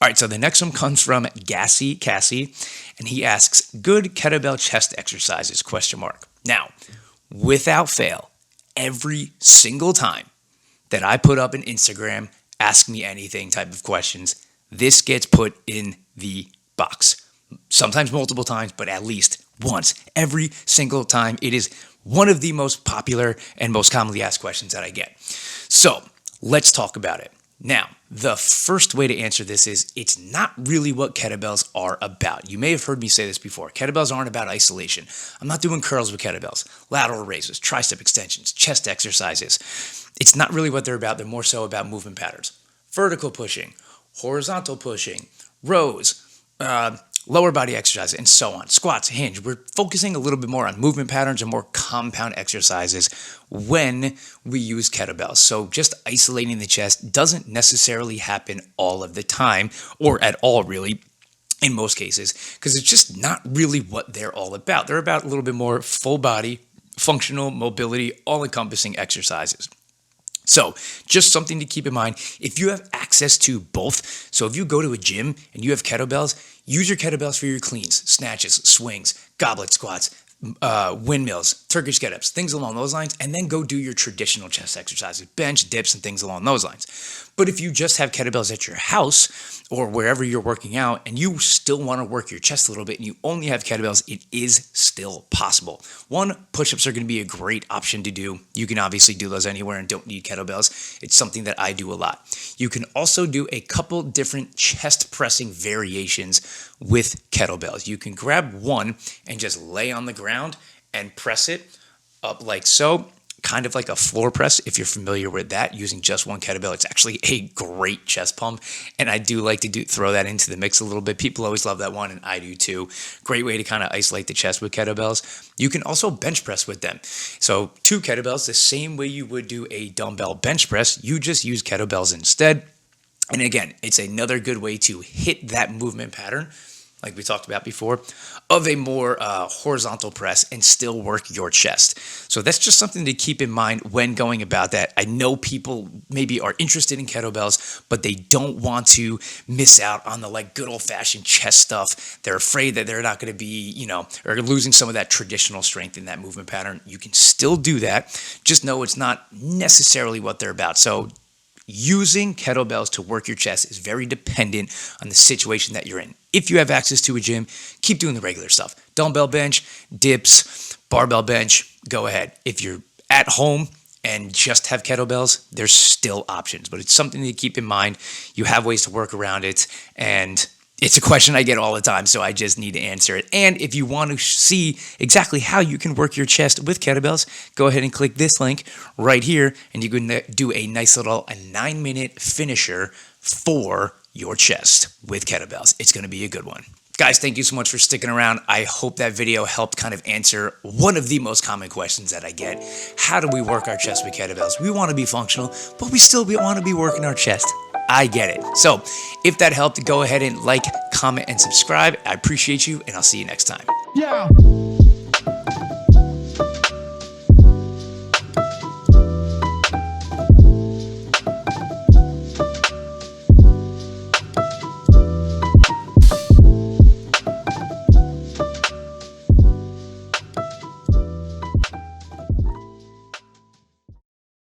All right, so the next one comes from Gassy Cassie, and he asks, good kettlebell chest exercises, question mark. Now, without fail, every single time that I put up an Instagram, ask me anything type of questions, this gets put in the box. Sometimes multiple times, but at least once every single time. It is one of the most popular and most commonly asked questions that I get. So let's talk about it. Now, the first way to answer this is it's not really what kettlebells are about. You may have heard me say this before. Kettlebells aren't about isolation. I'm not doing curls with kettlebells, lateral raises, tricep extensions, chest exercises. It's not really what they're about. They're more so about movement patterns. Vertical pushing, horizontal pushing, rows, lower body exercise, and so on. Squats, hinge. We're focusing a little bit more on movement patterns and more compound exercises when we use kettlebells. So just isolating the chest doesn't necessarily happen all of the time, or at all really, in most cases, because it's just not really what they're all about. They're about a little bit more full body, functional, mobility, all-encompassing exercises. So just something to keep in mind, if you have access to both, so if you go to a gym and you have kettlebells, use your kettlebells for your cleans, snatches, swings, goblet squats, windmills, Turkish get-ups, things along those lines, and then go do your traditional chest exercises, bench, dips, and things along those lines. But if you just have kettlebells at your house or wherever you're working out and you still want to work your chest a little bit and you only have kettlebells, it is still possible. One, push-ups are going to be a great option to do. You can obviously do those anywhere and don't need kettlebells. It's something that I do a lot. You can also do a couple different chest pressing variations with kettlebells. You can grab one and just lay on the ground and press it up like so, kind of like a floor press. If you're familiar with that, using just one kettlebell, it's actually a great chest pump, and I do like to throw that into the mix a little bit. People always love that one, and I do too. Great way to kind of isolate the chest with kettlebells. You can also bench press with them. So 2 kettlebells, the same way you would do a dumbbell bench press, you just use kettlebells instead. And again, it's another good way to hit that movement pattern, like we talked about before, of a more horizontal press and still work your chest. So that's just something to keep in mind when going about that. I know people maybe are interested in kettlebells, but they don't want to miss out on the good old fashioned chest stuff. They're afraid that they're not going to be, or losing some of that traditional strength in that movement pattern. You can still do that. Just know it's not necessarily what they're about. So using kettlebells to work your chest is very dependent on the situation that you're in. If you have access to a gym, keep doing the regular stuff. Dumbbell bench, dips, barbell bench, go ahead. If you're at home and just have kettlebells, there's still options, but it's something to keep in mind. You have ways to work around it, and it's a question I get all the time, so I just need to answer it. And if you want to see exactly how you can work your chest with kettlebells, go ahead and click this link right here, and you can do a nice little 9-minute finisher for your chest with kettlebells. It's going to be a good one. Guys, thank you so much for sticking around. I hope that video helped kind of answer one of the most common questions that I get. How do we work our chest with kettlebells? We want to be functional, but we want to be working our chest. I get it. So if that helped, go ahead and like, comment, and subscribe. I appreciate you, and I'll see you next time. Yeah.